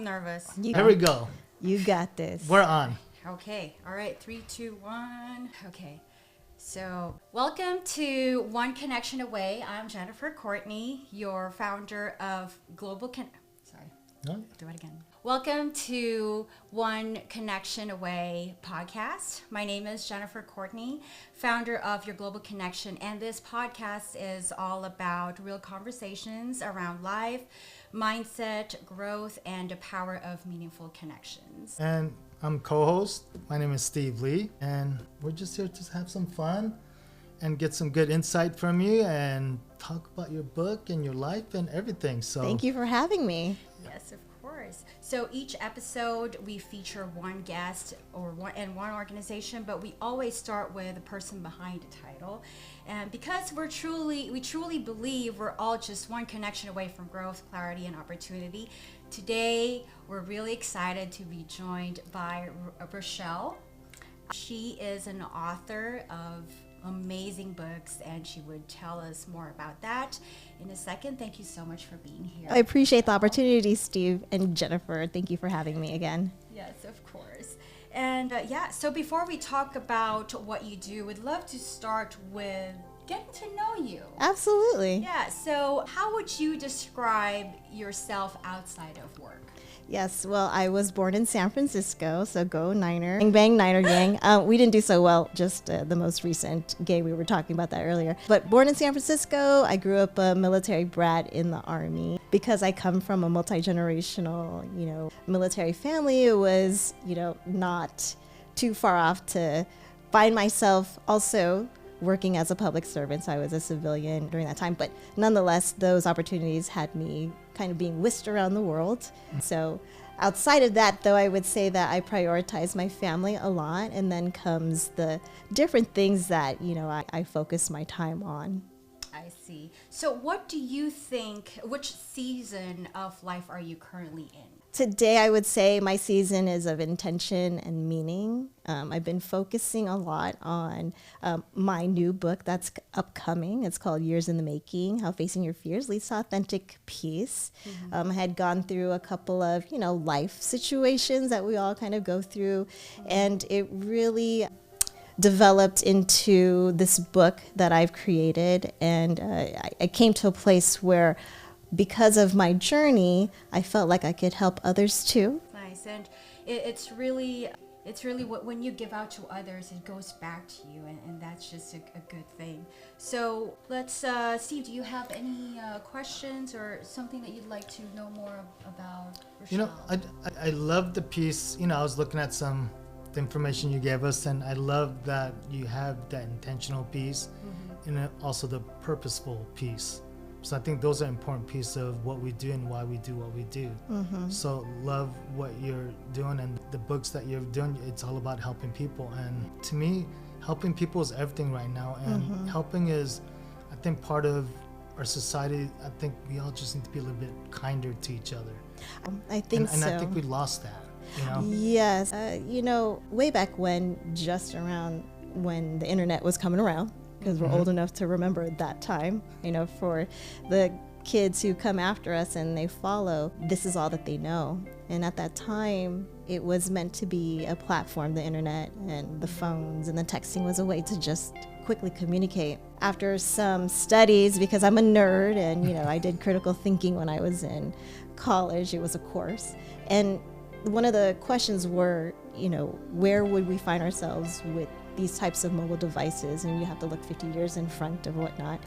Nervous. Here we go. You got this. We're on. Okay. All right. 3, 2, 1. Okay. So, welcome to One Connection Away. I'm Jennifer Courtney, your founder of No? Do it again. Welcome to One Connection Away podcast. My name is Jennifer Courtney, founder of Your Global Connection, and this podcast is all about real conversations around life, mindset, growth, and the power of meaningful connections. And I'm co-host. My name is Steve Lee, and we're just here to have some fun and get some good insight from you and talk about your book and your life and everything. So Thank you for having me. Yes, of course. So each episode we feature one guest or one organization, but we always start with the person behind the title. And because we truly believe we're all just one connection away from growth, clarity, and opportunity. Today, we're really excited to be joined by Rachelle. She is an author of amazing books, and she would tell us more about that in a second. Thank you so much for being here. I appreciate the opportunity, Steve and Jennifer. Thank you for having me again. Yes, of course. And so before we talk about what you do, we'd love to start with getting to know you. Absolutely. Yeah, so how would you describe yourself outside of work? Yes, well, I was born in San Francisco, so go Niner. Bang, bang, Niner gang. We didn't do so well, just the most recent game. We were talking about that earlier. But born in San Francisco, I grew up a military brat in the Army. Because I come from a multi-generational, military family, it was, not too far off to find myself also working as a public servant. So I was a civilian during that time. But nonetheless, those opportunities had me kind of being whisked around the world. So outside of that, though, I would say that I prioritize my family a lot. And then comes the different things that, I focus my time on. I see. So what do you think, which season of life are you currently in? Today, I would say my season is of intention and meaning. I've been focusing a lot on my new book that's upcoming. It's called Years in the Making, How Facing Your Fears Leads to Authentic Peace. I had gone through a couple of, life situations that we all kind of go through. And it really developed into this book that I've created. And I came to a place where, because of my journey, I felt like I could help others too. Nice. And it's really what, when you give out to others, it goes back to you, and that's just a good thing. So let's, Steve, do you have any questions or something that you'd like to know more about Rachelle? I love the piece. I was looking at the information you gave us, and I love that you have that intentional piece and also the purposeful piece. So I think those are important pieces of what we do and why we do what we do. So love what you're doing, and the books that you're doing, it's all about helping people. And to me, helping people is everything right now. And helping is, I think, part of our society. I think we all just need to be a little bit kinder to each other. I think so. And I think we lost that. Yes. Way back when, just around when the internet was coming around, because we're old enough to remember that time, for the kids who come after us and they follow, this is all that they know. And at that time, it was meant to be a platform, the internet and the phones and the texting was a way to just quickly communicate. After some studies, because I'm a nerd and, I did critical thinking when I was in college, it was a course. And one of the questions were, where would we find ourselves with these types of mobile devices, and you have to look 50 years in front of whatnot.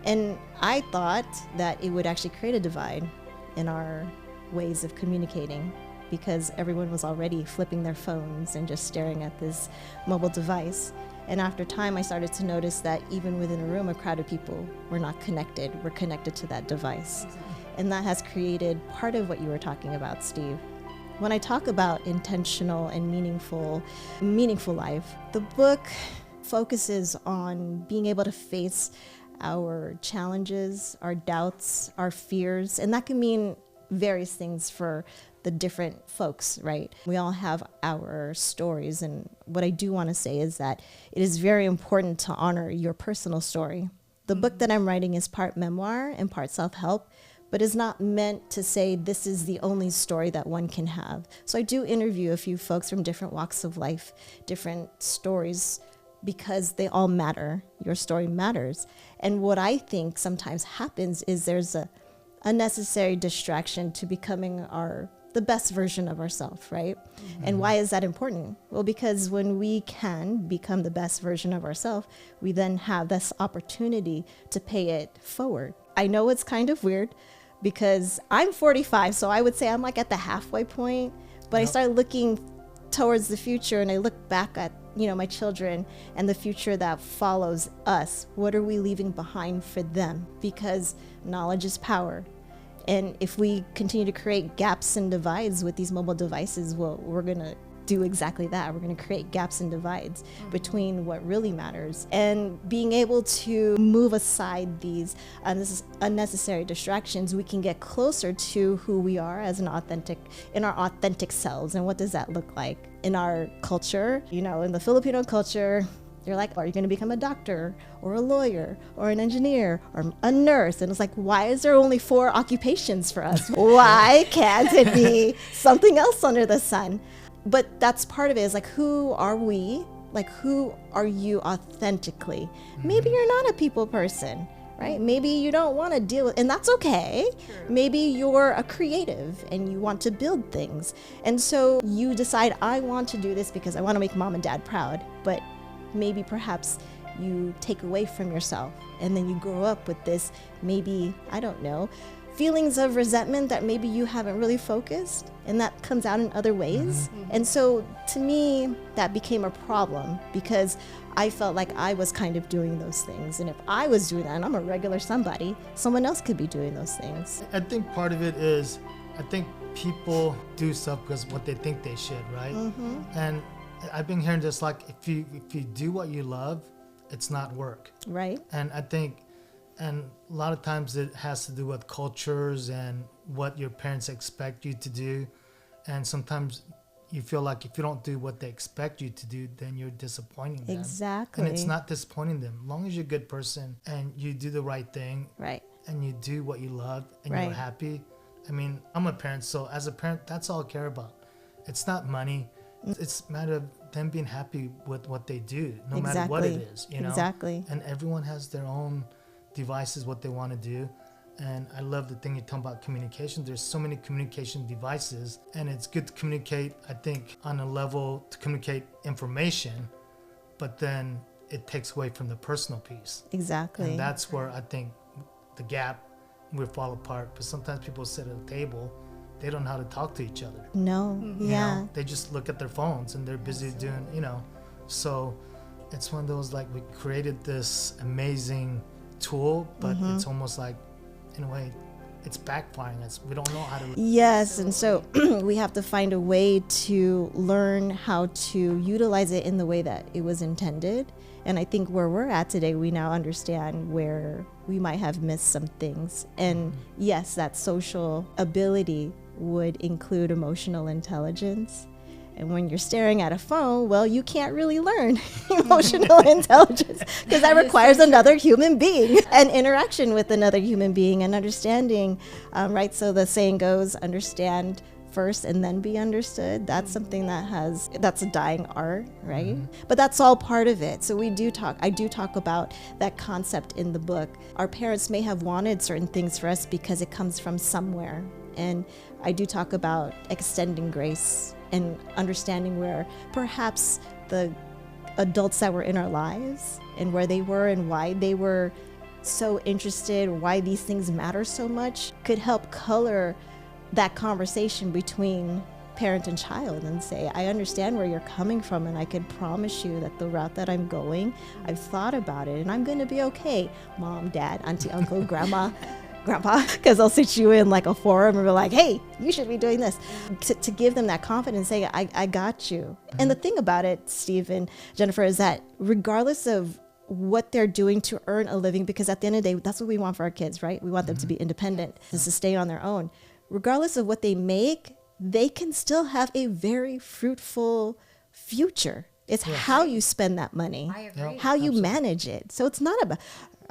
And I thought that it would actually create a divide in our ways of communicating, because everyone was already flipping their phones and just staring at this mobile device. And after time, I started to notice that even within a room, a crowd of people were not connected. We're connected to that device. Exactly. And that has created part of what you were talking about, Steve. When I talk about intentional and meaningful life, the book focuses on being able to face our challenges, our doubts, our fears, and that can mean various things for the different folks, right? We all have our stories, and what I do want to say is that it is very important to honor your personal story. The book that I'm writing is part memoir and part self-help, but is not meant to say this is the only story that one can have. So I do interview a few folks from different walks of life, different stories, because they all matter. Your story matters. And what I think sometimes happens is there's a unnecessary distraction to becoming the best version of ourselves, right? Mm-hmm. And why is that important? Well, because when we can become the best version of ourselves, we then have this opportunity to pay it forward. I know it's kind of weird because I'm 45, so I would say I'm like at the halfway point, but I start looking towards the future and I look back at, my children and the future that follows us. What are we leaving behind for them? Because knowledge is power. And if we continue to create gaps and divides with these mobile devices, well, we're going to do exactly that. We're going to create gaps and divides between what really matters. And being able to move aside these unnecessary distractions, we can get closer to who we are as in our authentic selves. And what does that look like? In our culture, in the Filipino culture, you're like, are you going to become a doctor or a lawyer or an engineer or a nurse? And it's like, why is there only 4 occupations for us? Why can't it be something else under the sun? But that's part of it, is like, who are we? Like, who are you authentically? Maybe you're not a people person, right? Maybe you don't want to deal with, and that's okay. True. Maybe you're a creative and you want to build things. And so you decide, I want to do this because I want to make mom and dad proud. But maybe perhaps you take away from yourself and then you grow up with this, maybe, I don't know, feelings of resentment that maybe you haven't really focused, and that comes out in other ways. And so to me, that became a problem because I felt like I was kind of doing those things. And if I was doing that, and I'm a regular somebody, someone else could be doing those things. I think part of it is, I think people do stuff because what they think they should, right? And I've been hearing this, like, if you do what you love, it's not work. Right. And I think, and a lot of times it has to do with cultures and what your parents expect you to do. And sometimes you feel like if you don't do what they expect you to do, then you're disappointing them. Exactly. And it's not disappointing them. As long as you're a good person and you do the right thing, right, and you do what you love and you're happy. I mean, I'm a parent, so as a parent, that's all I care about. It's not money. It's a matter of them being happy with what they do, no matter what it is, Exactly. And everyone has their own devices, what they want to do. And I love the thing you're talking about, communication. There's so many communication devices, and it's good to communicate, I think, on a level to communicate information, but then it takes away from the personal piece. Exactly. And that's where I think the gap, we fall apart. But sometimes people sit at a table, they don't know how to talk to each other. No. Yeah. They just look at their phones and they're busy doing, So it's one of those, like, we created this amazing tool, but it's almost like, in a way, it's backfiring us. We don't know how to. Yes, and so we have to find a way to learn how to utilize it in the way that it was intended. And I think where we're at today, we now understand where we might have missed some things. And yes, that social ability would include emotional intelligence. And when you're staring at a phone, well, you can't really learn emotional intelligence because that requires another human being, an interaction with another human being and understanding, right? So the saying goes, understand first and then be understood. That's something that's a dying art, right? But that's all part of it. So I do talk about that concept in the book. Our parents may have wanted certain things for us because it comes from somewhere. And I do talk about extending grace and understanding where perhaps the adults that were in our lives and where they were and why they were so interested, why these things matter so much, could help color that conversation between parent and child and say, I understand where you're coming from, and I can promise you that the route that I'm going, I've thought about it and I'm going to be okay. Mom, dad, auntie, uncle, grandma, because I'll sit you in like a forum and be like, hey, you should be doing this. To give them that confidence, say, I got you. And the thing about it, Steve and Jennifer, is that regardless of what they're doing to earn a living, because at the end of the day, that's what we want for our kids, right? We want them to be independent, to sustain on their own. Regardless of what they make, they can still have a very fruitful future. It's how you spend that money, how you manage it. So it's not about,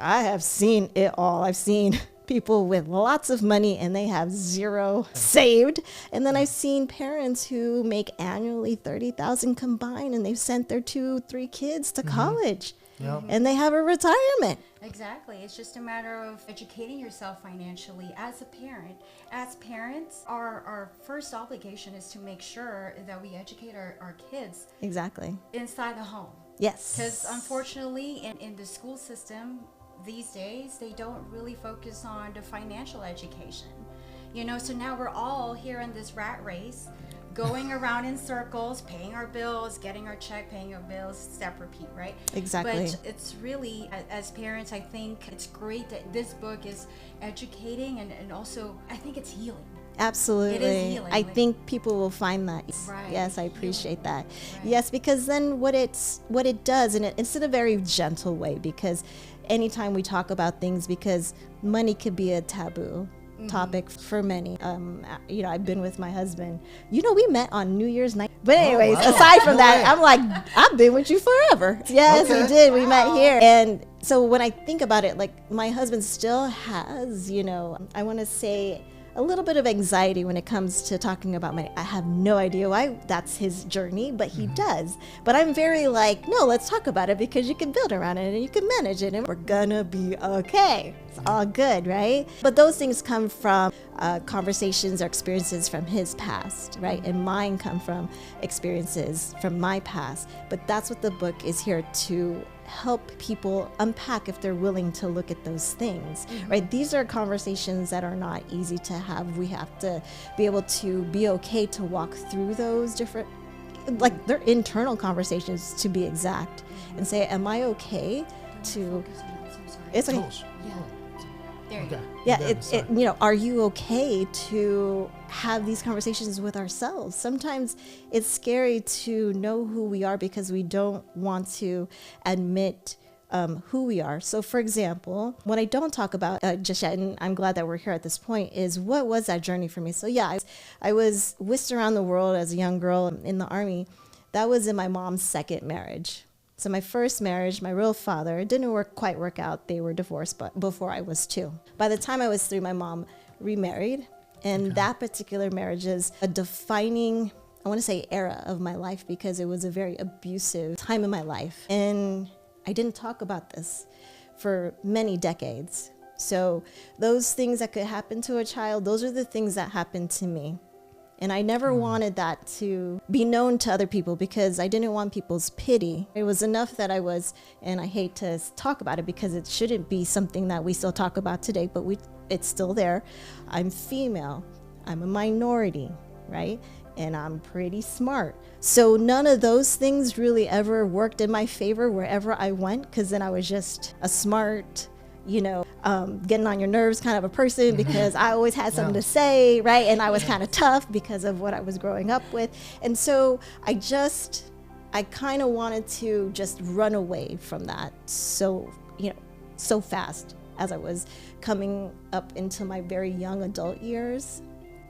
I have seen it all. I've seen people with lots of money and they have zero saved. And then I've seen parents who make annually 30,000 combined and they've sent their 2-3 kids to college. Yep. And they have a retirement. Exactly. It's just a matter of educating yourself financially as a parent. As parents, our first obligation is to make sure that we educate our kids Exactly. inside the home. Yes. Because unfortunately, in the school system these days, they don't really focus on the financial education. You know, so now we're all here in this rat race, going around in circles, paying our bills, getting our check, paying our bills, step repeat, right? Exactly. But it's really, as parents, I think it's great that this book is educating and also I think it's healing. Absolutely. It is healing. I think people will find that. Right. Yes, I appreciate that. Right. Yes, because then what it does, and it's in a very gentle way, because anytime we talk about things, because money could be a taboo topic for many. You know, I've been with my husband. You know, we met on New Year's night. But anyways, wow. aside from No that, way. I'm like, I've been with you forever. Yes, Okay. we did. We met here. And so when I think about it, like my husband still has, you know, I want to say a little bit of anxiety when it comes to talking about money. I have no idea why that's his journey, but he does. But I'm very like, no, let's talk about it because you can build around it and you can manage it and we're gonna be okay. It's all good, right? But those things come from conversations or experiences from his past, right? And mine come from experiences from my past. But that's what the book is here to help people unpack if they're willing to look at those things, right? These are conversations that are not easy to have. We have to be able to be okay to walk through those different, like they're internal conversations to be exact, and say, am I okay to, it's like, There you go. yeah, you know, are you okay to have these conversations with ourselves? Sometimes it's scary to know who we are because we don't want to admit who we are. So, for example, what I don't talk about just yet, and I'm glad that we're here at this point, is what was that journey for me? So, yeah, I was whisked around the world as a young girl in the Army. That was in my mom's second marriage. So my first marriage, my real father, it didn't quite work out. They were divorced, but before I was 2. By the time I was 3, my mom remarried. And that particular marriage is a defining, I want to say, era of my life because it was a very abusive time in my life. And I didn't talk about this for many decades. So those things that could happen to a child, those are the things that happened to me. And I never wanted that to be known to other people because I didn't want people's pity. It was enough that I was, and I hate to talk about it because it shouldn't be something that we still talk about today, but it's still there. I'm female. I'm a minority, right? And I'm pretty smart. So none of those things really ever worked in my favor wherever I went because then I was just a smart, you know, getting on your nerves kind of a person because I always had something to say, right? And I was kind of tough because of what I was growing up with. And so I kind of wanted to just run away from that so fast as I was coming up into my very young adult years.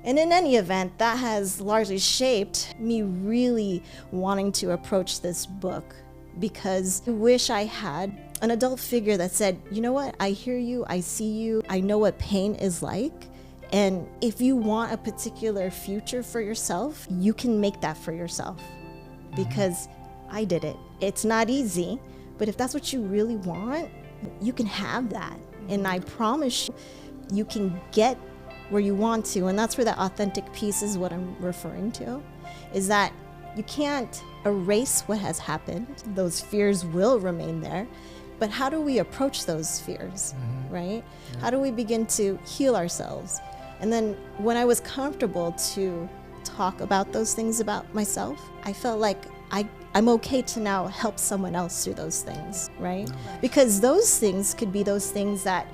And in any event, that has largely shaped me really wanting to approach this book because I wish I had an adult figure that said, you know what, I hear you, I see you, I know what pain is like. And if you want a particular future for yourself, you can make that for yourself because I did it. It's not easy, but if that's what you really want, you can have that. And I promise you can get where you want to. And that's where that authentic piece is what I'm referring to, is that you can't erase what has happened. Those fears will remain there. But how do we approach those fears, right? Yeah. How do we begin to heal ourselves? And then when I was comfortable to talk about those things about myself, I felt like I'm okay to now help someone else through those things, right? Because those things could be those things that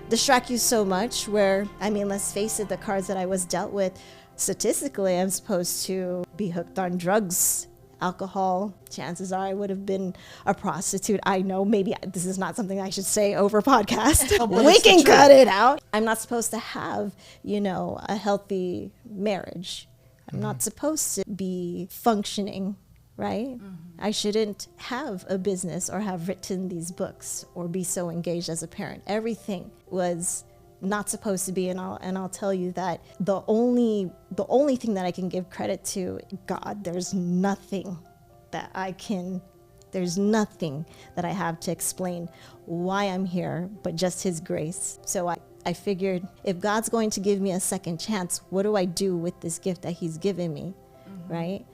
distract you so much where, I mean, let's face it, the cards that I was dealt with, statistically, I'm supposed to be hooked on drugs, alcohol. Chances are I would have been a prostitute. I know maybe this is not something I should say over podcast. We can cut it out. I'm not supposed to have, a healthy marriage. I'm not supposed to be functioning, right? I shouldn't have a business or have written these books or be so engaged as a parent. Everything was not supposed to be. And I'll tell you that the only thing that I can give credit to God, there's nothing that I have to explain why I'm here, but just his grace. So I figured, if God's going to give me a second chance, what do I do with this gift that he's given me, right?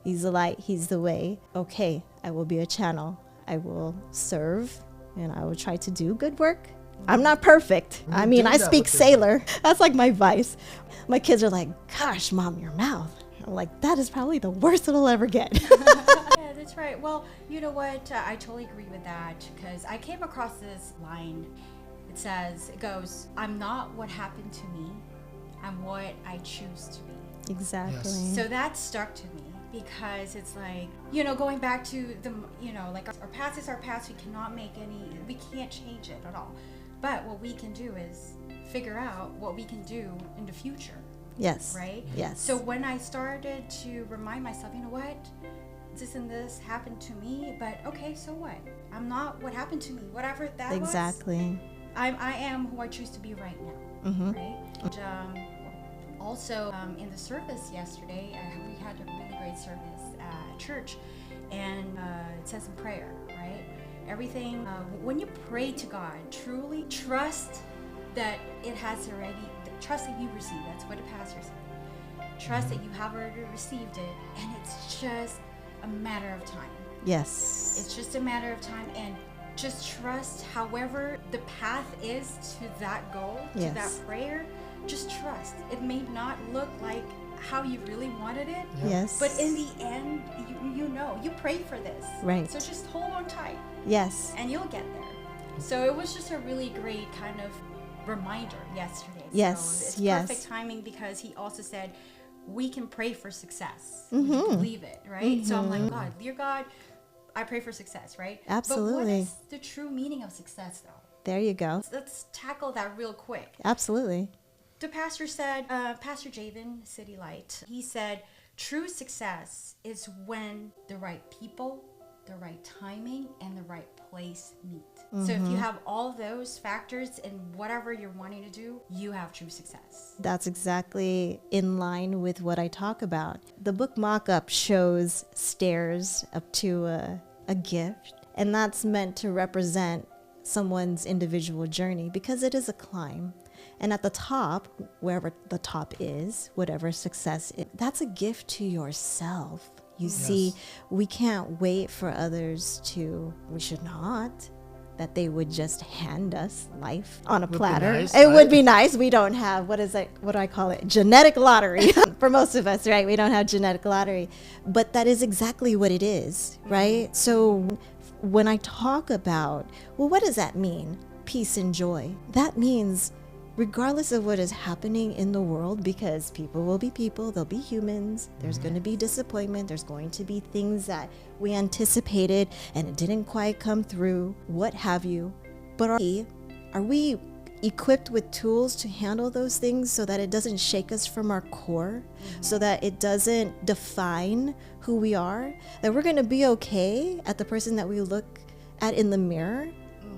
He's the light, he's the way. Okay, I will be a channel. I will serve, and I will try to do good work. I'm not perfect. I mean, I speak sailor. That's like my vice. My kids are like, gosh, Mom, your mouth. I'm like, that is probably the worst it'll ever get. Yeah, that's right. Well, you know what? I totally agree with that, because I came across this line. It goes, I'm not what happened to me, I'm what I choose to be. Exactly. Yes. So that stuck to me, because it's like, you know, going back to the, you know, like our past is our past. We can't change it at all. But what we can do is figure out what we can do in the future. Yes. Right? Yes. So when I started to remind myself, you know what? This and this happened to me, but okay, so what? I'm not what happened to me. Whatever that was. Exactly. I am who I choose to be right now, right? And, also, in the service yesterday, we had a really great service at church, and it says in prayer, right? Everything, when you pray to God, truly trust that it has already, trust that you received. That's what the pastor said. Trust that you have already received it, and it's just a matter of time. Yes. It's just a matter of time, and just trust however the path is to that goal, to that prayer. Just trust. It may not look like how you really wanted it, Yes. but in the end, you know, you prayed for this. Right. So just hold on tight, Yes. and you'll get there. So it was just a really great kind of reminder yesterday. Yes, So it's yes. perfect timing, because he also said we can pray for success. Would you believe it, right? So I'm like, God, dear God, I pray for success, right? Absolutely. But what is the true meaning of success, though? There you go. Let's tackle that real quick. Absolutely. The pastor said, Pastor Javen, City Light, he said, true success is when the right people, the right timing, and the right place meet. So if you have all those factors in whatever you're wanting to do, you have true success. That's exactly in line with what I talk about. The book mock-up shows stairs up to a gift, and that's meant to represent someone's individual journey, because it is a climb. And at the top, wherever the top is, whatever success is, that's a gift to yourself. You see, we can't wait for others we should not, that they would just hand us life on a platter. Nice, it right? would be nice. We don't have, what do I call it? Genetic lottery for most of us, right? We don't have genetic lottery. But that is exactly what it is, right? So when I talk about, well, what does that mean? Peace and joy. That means regardless of what is happening in the world, because people will be people, they'll be humans, there's going to be disappointment, there's going to be things that we anticipated and it didn't quite come through, what have you. But are we equipped with tools to handle those things so that it doesn't shake us from our core, so that it doesn't define who we are, that we're going to be okay at the person that we look at in the mirror?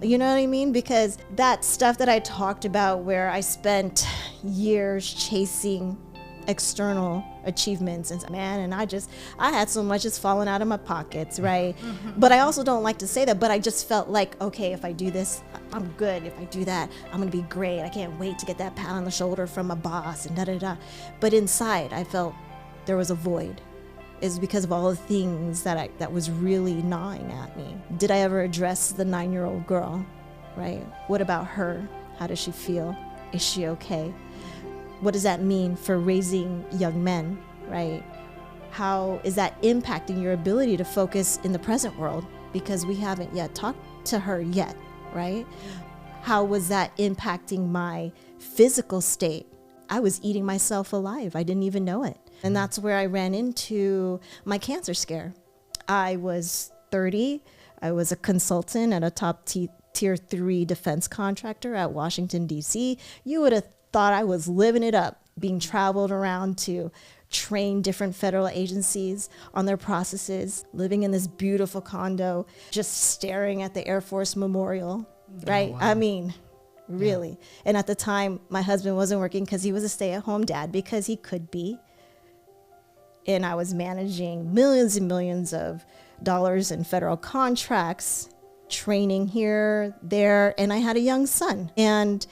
You know what I mean? Because that stuff that I talked about, where I spent years chasing external achievements, and I had so much it's fallen out of my pockets, right? But I also don't like to say that, but I just felt like, okay, if I do this, I'm good. If I do that, I'm gonna be great. I can't wait to get that pat on the shoulder from my boss and da-da-da. But inside, I felt there was a void. Is because of all the things that was really gnawing at me. Did I ever address the 9-year-old girl, right? What about her? How does she feel? Is she okay? What does that mean for raising young men, right? How is that impacting your ability to focus in the present world? Because we haven't yet talked to her yet, right? How was that impacting my physical state? I was eating myself alive. I didn't even know it. And that's where I ran into my cancer scare. I was 30. I was a consultant at a top tier 3 defense contractor at Washington, D.C. You would have thought I was living it up, being traveled around to train different federal agencies on their processes, living in this beautiful condo, just staring at the Air Force Memorial, right? wow. I mean, really. And at the time, my husband wasn't working because he was a stay-at-home dad, because he could be. And I was managing millions and millions of dollars in federal contracts, training here, there, and I had a young son. And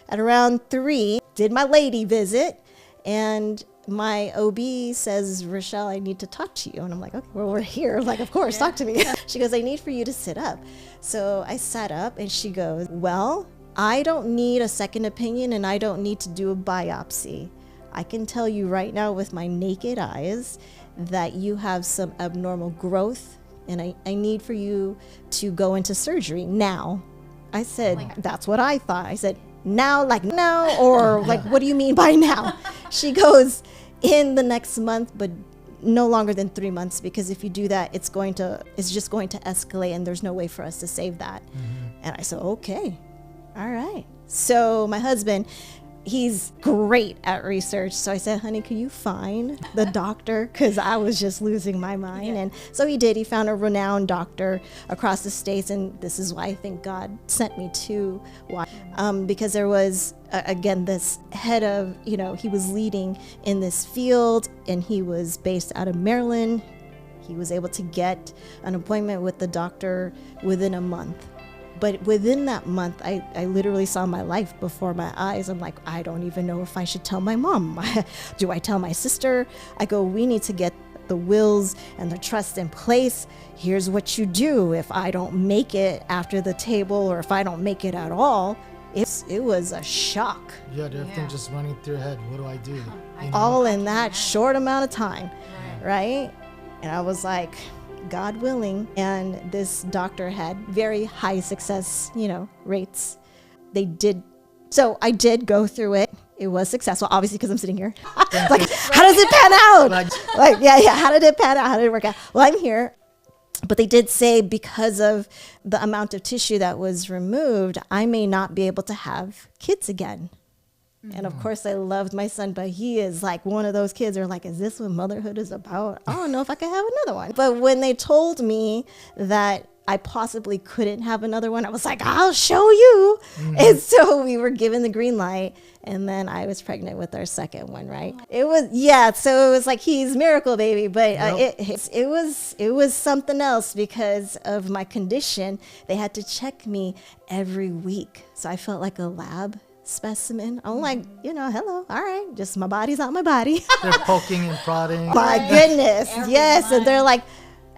at around 3, did my lady visit, and my OB says, Rachelle, I need to talk to you. And I'm like, okay, well, we're here. Like, of course, talk to me. She goes, I need for you to sit up. So I sat up, and she goes, well, I don't need a second opinion, and I don't need to do a biopsy. I can tell you right now with my naked eyes that you have some abnormal growth, and I need for you to go into surgery now. I said, that's what I thought. I said, now, like now, or like, what do you mean by now? She goes, in the next month, but no longer than 3 months, because if you do that, it's just going to escalate, and there's no way for us to save that. And I said, okay, all right. So my husband, he's great at research. So I said, honey, could you find the doctor? Because I was just losing my mind. And so he did. He found a renowned doctor across the states. And this is why I think God sent me to why. Because there was, again, this head of, he was leading in this field, and he was based out of Maryland. He was able to get an appointment with the doctor within a month. But within that month, I literally saw my life before my eyes. I'm like, I don't even know if I should tell my mom. Do I tell my sister? I go, we need to get the wills and the trust in place. Here's what you do if I don't make it after the table, or if I don't make it at all. It was a shock. You had everything just running through your head. What do I do? All in that short amount of time, right? And I was like, God willing. And this doctor had very high success, rates. So I did go through it. It was successful, obviously, because I'm sitting here. Like, how does it pan out? How did it pan out? How did it work out? Well, I'm here. But they did say, because of the amount of tissue that was removed, I may not be able to have kids again. And of course, I loved my son, but he is like one of those kids who are like, is this what motherhood is about? I don't know if I could have another one. But when they told me that I possibly couldn't have another one, I was like, I'll show you. And so we were given the green light, and then I was pregnant with our second one, right? It was, so it was like, he's miracle baby, but it was something else because of my condition. They had to check me every week. So I felt like a lab specimen. I'm like, hello, all right, just my body's not my body. They're poking and prodding. My goodness, yes. And they're like,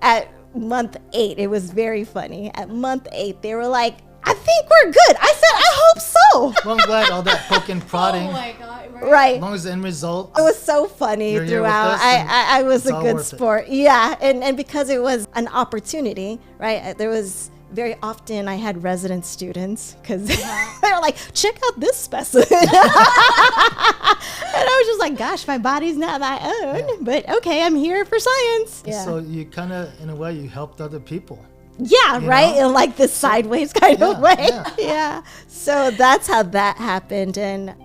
at month 8, it was very funny. At month 8, they were like, I think we're good. I said, I hope so. Well, I'm glad all that poking, prodding. Oh my God. Right. As long as the end result. It was so funny throughout. I was a good sport. Yeah. And because it was an opportunity, right? There was very often I had resident students because they were like, check out this specimen. And I was just like, gosh, my body's not my own, but okay, I'm here for science. Yeah. So you kind of, in a way, you helped other people. Yeah, right? In like this sideways kind of way. Yeah. So that's how that happened. And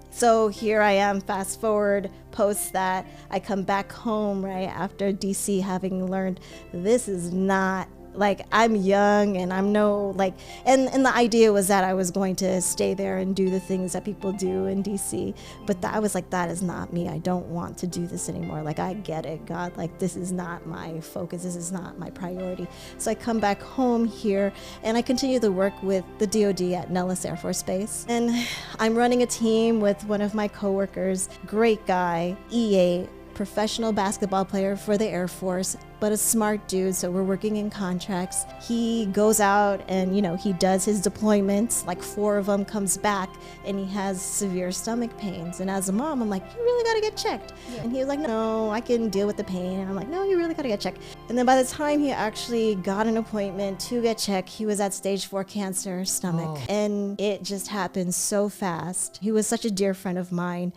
so here I am, fast forward, post that. I come back home, right, after DC, having learned this is not, like, I'm young and I'm and the idea was that I was going to stay there and do the things that people do in DC. But I was like, that is not me. I don't want to do this anymore. Like, I get it, God. Like, this is not my focus. This is not my priority. So I come back home here and I continue to work with the DoD at Nellis Air Force Base. And I'm running a team with one of my coworkers, great guy, EA, professional basketball player for the Air Force, but a smart dude. So we're working in contracts. He goes out and, he does his deployments, like 4 of them, comes back and he has severe stomach pains. And as a mom, I'm like, you really got to get checked. Yeah. And he was like, no, I can deal with the pain. And I'm like, no, you really got to get checked. And then by the time he actually got an appointment to get checked, he was at stage 4 cancer, stomach. Oh. And it just happened so fast. He was such a dear friend of mine.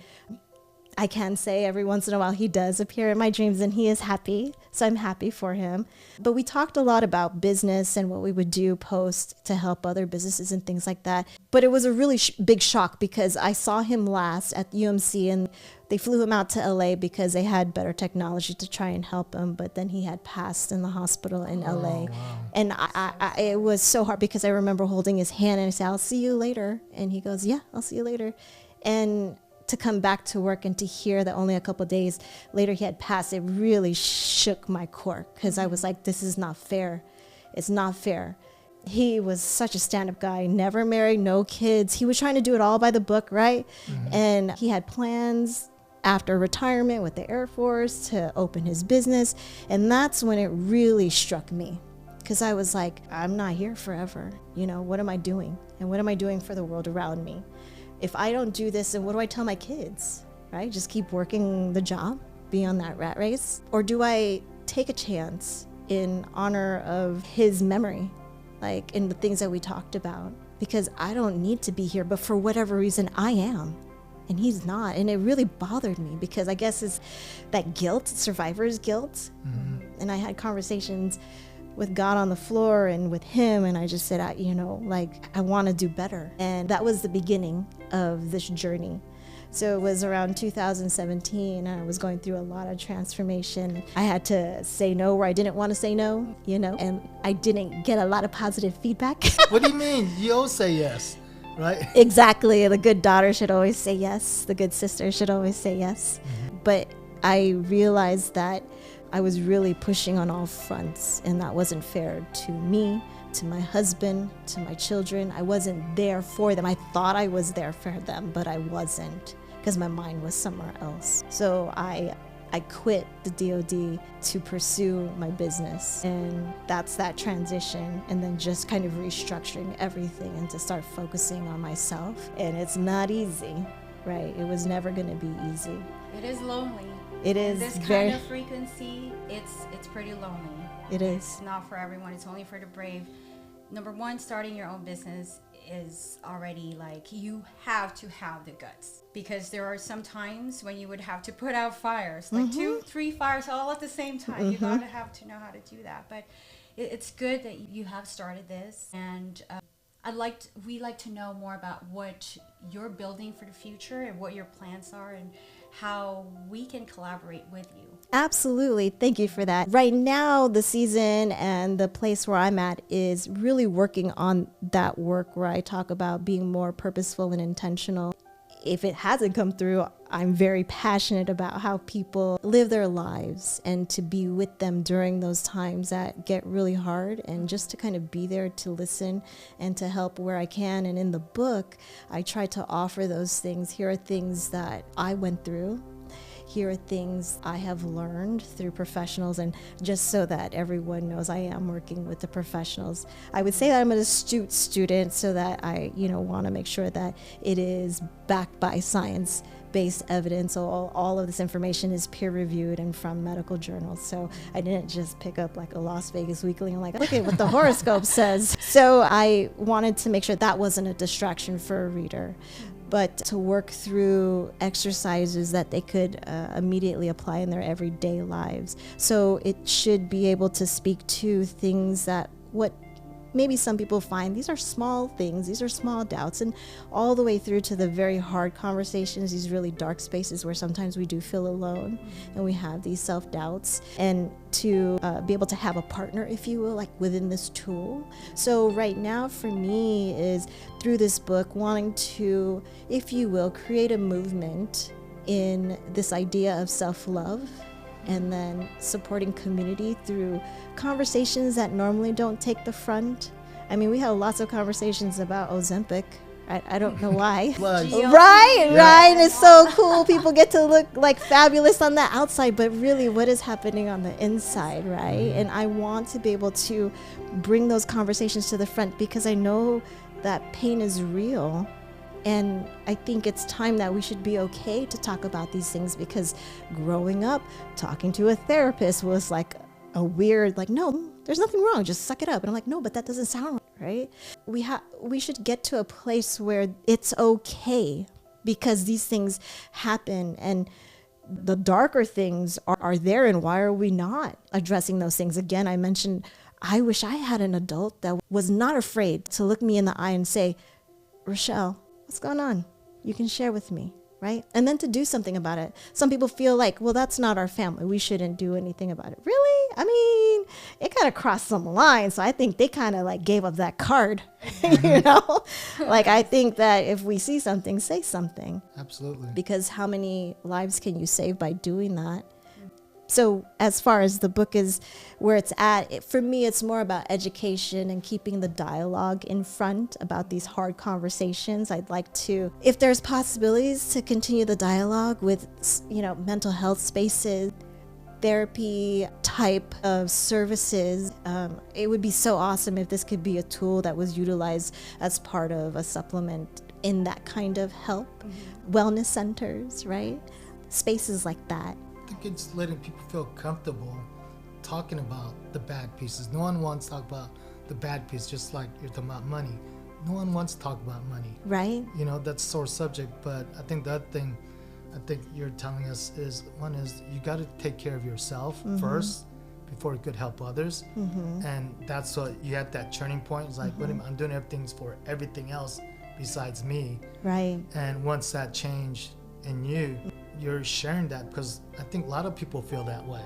I can say every once in a while he does appear in my dreams and he is happy So I'm happy for him. But we talked a lot about business and what we would do post to help other businesses and things like that. But it was a really big shock because I saw him last at UMC and they flew him out to LA because they had better technology to try and help him. But then he had passed in the hospital in LA. Wow. And it was so hard because I remember holding his hand and I said, I'll see you later. And he goes, yeah, I'll see you later. And to come back to work and to hear that only a couple of days later he had passed, it really shook my core because I was like, this is not fair. It's not fair. He was such a stand-up guy, never married, no kids. He was trying to do it all by the book, right? Mm-hmm. And he had plans after retirement with the Air Force to open his business. And that's when it really struck me because I was like, I'm not here forever. You know, what am I doing? And what am I doing for the world around me? If I don't do this, then what do I tell my kids, right? Just keep working the job, be on that rat race? Or do I take a chance in honor of his memory, like in the things that we talked about? Because I don't need to be here, but for whatever reason, I am. And he's not. And it really bothered me because I guess it's that guilt, survivor's guilt. Mm-hmm. And I had conversations with God on the floor and with him, and I just said, I want to do better. And that was the beginning of this journey. So it was around 2017, and I was going through a lot of transformation. I had to say no where I didn't want to say no, and I didn't get a lot of positive feedback. What do you mean? You always say yes, right? Exactly. The good daughter should always say yes. The good sister should always say yes. Mm-hmm. But I realized that I was really pushing on all fronts, and that wasn't fair to me, to my husband, to my children. I wasn't there for them. I thought I was there for them, but I wasn't because my mind was somewhere else. So I quit the DoD to pursue my business, and that's that transition, and then just kind of restructuring everything and to start focusing on myself. And it's not easy, right? It was never going to be easy. It is lonely. It is this very, kind of frequency, it's pretty lonely. It is. It's not for everyone. It's only for the brave. Number one, starting your own business is already like you have to have the guts, because there are some times when you would have to put out fires, like 2-3 fires all at the same time. You gotta have to know how to do that. But it's good that you have started this, and we like to know more about what you're building for the future and what your plans are and how we can collaborate with you. Absolutely. Thank you for that. Right now, the season and the place where I'm at is really working on that work where I talk about being more purposeful and intentional. If it hasn't come through, I'm very passionate about how people live their lives and to be with them during those times that get really hard, and just to kind of be there to listen and to help where I can. And in the book, I try to offer those things. Here are things that I went through. Here are things I have learned through professionals, and just so that everyone knows I am working with the professionals. I would say that I'm an astute student, so that I, want to make sure that it is backed by science-based evidence. So all of this information is peer-reviewed and from medical journals. So I didn't just pick up like a Las Vegas Weekly and look at what the horoscope says. So I wanted to make sure that wasn't a distraction for a reader, but to work through exercises that they could immediately apply in their everyday lives. So it should be able to speak to things that what maybe some people find these are small things, these are small doubts, and all the way through to the very hard conversations, these really dark spaces where sometimes we do feel alone and we have these self-doubts, and to be able to have a partner, if you will, like within this tool. So right now for me is through this book wanting to, if you will, create a movement in this idea of self-love, and then supporting community through conversations that normally don't take the front. I mean, we have lots of conversations about Ozempic. I don't know why. Right. And it's so cool. People get to look like fabulous on the outside, but really what is happening on the inside, right? And I want to be able to bring those conversations to the front because I know that pain is real. And I think it's time that we should be okay to talk about these things, because growing up, talking to a therapist was like a weird, no, there's nothing wrong, just suck it up. And I'm like, no, but that doesn't sound right. We should get to a place where it's okay, because these things happen, and the darker things are there, and why are we not addressing those things? Again, I mentioned, I wish I had an adult that was not afraid to look me in the eye and say, Rachelle, what's going on? You can share with me, right? And then to do something about it. Some people feel like, well, that's not our family, we shouldn't do anything about it. Really? I mean, it kind of crossed some lines. So I think they kind of like gave up that card, you know? Like, I think that if we see something, say something. Absolutely. Because how many lives can you save by doing that? So as far as the book is where it's at, for me, it's more about education and keeping the dialogue in front about these hard conversations. I'd like to, if there's possibilities to continue the dialogue with, mental health spaces, therapy type of services, it would be so awesome if this could be a tool that was utilized as part of a supplement in that kind of help. Wellness centers, right? Spaces like that. I think it's letting people feel comfortable talking about the bad pieces. No one wants to talk about the bad piece, just like you're talking about money. No one wants to talk about money. Right. That's a sore subject, but I think the other thing I think you're telling us is, one is you got to take care of yourself first before you could help others. And that's what you had that turning point. It's like, wait a minute, I'm doing everything for everything else besides me. Right. And once that changed in you, you're sharing that, because I think a lot of people feel that way,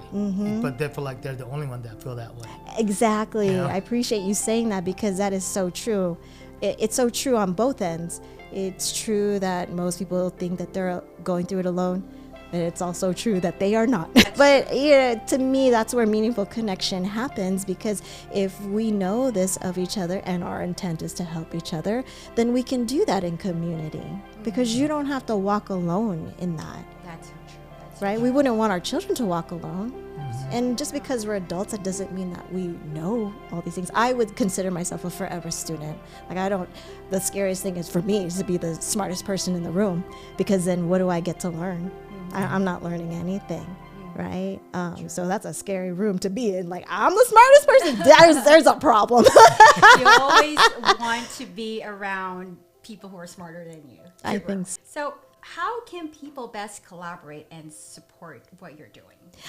but they feel like they're the only one that feel that way. Exactly. Yeah. I appreciate you saying that, because that is so true. It's so true on both ends. It's true that most people think that they're going through it alone, but it's also true that they are not. But to me, that's where meaningful connection happens, because if we know this of each other and our intent is to help each other, then we can do that in community, because you don't have to walk alone in that. That's so true. That's Right? We wouldn't want our children to walk alone. And just because we're adults, that doesn't mean that we know all these things. I would consider myself a forever student. The scariest thing is for me is to be the smartest person in the room, because then what do I get to learn? I'm not learning anything. Right? So that's a scary room to be in. Like, I'm the smartest person. There's a problem. You always want to be around people who are smarter than you. I think so. So how can people best collaborate and support what you're doing?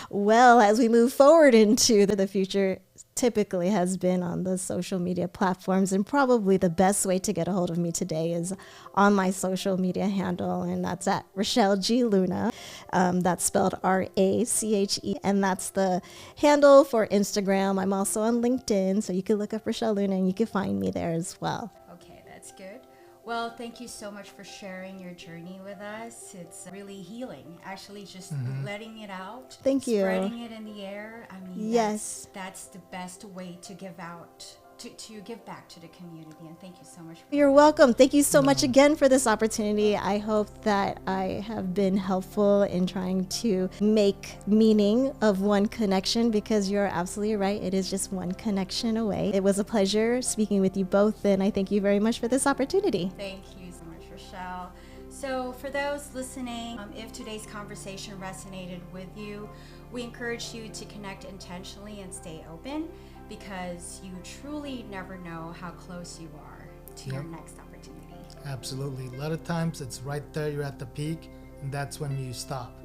Well, as we move forward into the future, typically has been on the social media platforms, and probably the best way to get a hold of me today is on my social media handle, and that's at Rachelle G. Luna. That's spelled R-A-C-H-E, and that's the handle for Instagram. I'm also on LinkedIn, so you can look up Rachelle Luna and you can find me there as well. Okay, that's good. Well, thank you so much for sharing your journey with us. It's really healing, actually, just letting it out. Thank you. Spreading it in the air. I mean, Yes. that's the best way to give out, to give back to the community. And thank you so much. You're welcome. Thank you so much again for this opportunity. I hope that I have been helpful in trying to make meaning of one connection, because you're absolutely right. It is just one connection away. It was a pleasure speaking with you both, and I thank you very much for this opportunity. Thank you so much, Rachelle. So for those listening, if today's conversation resonated with you, we encourage you to connect intentionally and stay open, because you truly never know how close you are to your next opportunity. Absolutely. A lot of times it's right there, you're at the peak, and that's when you stop.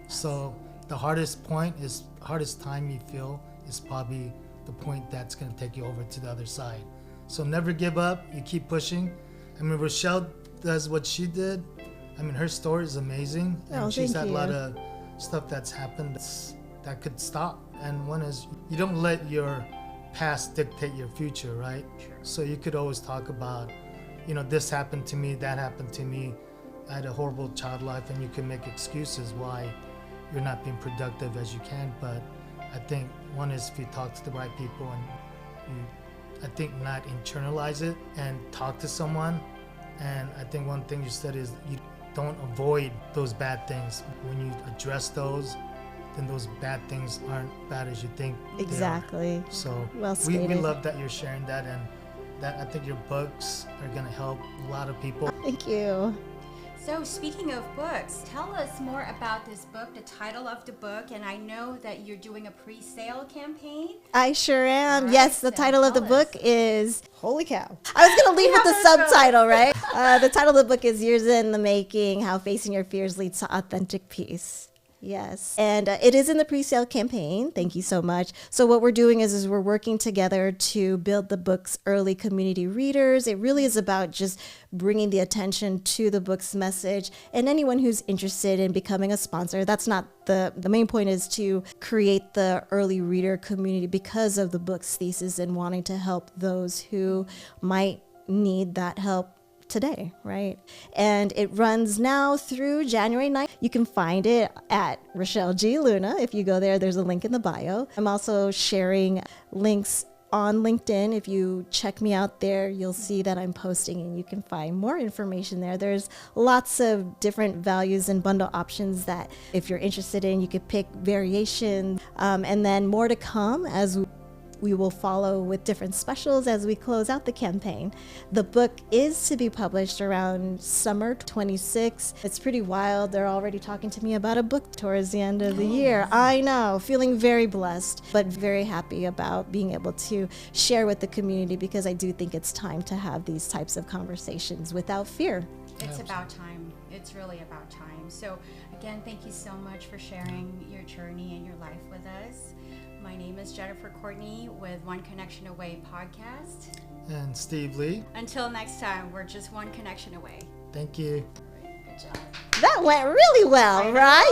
So the hardest time you feel is probably the point that's going to take you over to the other side. So never give up. You keep pushing. I mean, Rachelle does what she did. I mean, her story is amazing. And she's had a lot of stuff that's happened that could stop. And one is, you don't let your past dictate your future, right? Sure. So you could always talk about, this happened to me, that happened to me. I had a horrible child life, and you can make excuses why you're not being productive as you can. But I think one is, if you talk to the right people and not internalize it and talk to someone. And I think one thing you said is, you don't avoid those bad things. When you address those, then those bad things aren't bad as you think. Exactly. So Well we stated. love that you're sharing that, and that I think your books are going to help a lot of people. Thank you. So speaking of books, tell us more about this book, the title of the book, and I know that you're doing a pre-sale campaign. I sure am. Right, Yes, the so title of the tell book us. is, holy cow. I was going to leave with the subtitle, right? The title of the book is Years in the Making, How Facing Your Fears Leads to Authentic Peace. Yes. And it is in the pre-sale campaign. Thank you so much. So what we're doing is we're working together to build the book's early community readers. It really is about just bringing the attention to the book's message, and anyone who's interested in becoming a sponsor. That's not the main point, is to create the early reader community because of the book's thesis and wanting to help those who might need that help today, right? And it runs now through January 9th. You can find it at Rachelle G. Luna. If you go there, there's a link in the bio. I'm also sharing links on LinkedIn. If you check me out there, you'll see that I'm posting and you can find more information there. There's lots of different values and bundle options that if you're interested in, you could pick variations, and then more to come as we will follow with different specials as we close out the campaign. The book is to be published around summer 26. It's pretty wild. They're already talking to me about a book towards the end of the year. I know, feeling very blessed, but very happy about being able to share with the community, because I do think it's time to have these types of conversations without fear. It's about time. It's really about time. So again, thank you so much for sharing your journey and your life with us. My name is Jennifer Courtney with One Connection Away podcast. And Steve Lee. Until next time, we're just one connection away. Thank you. Good job. That went really well, right?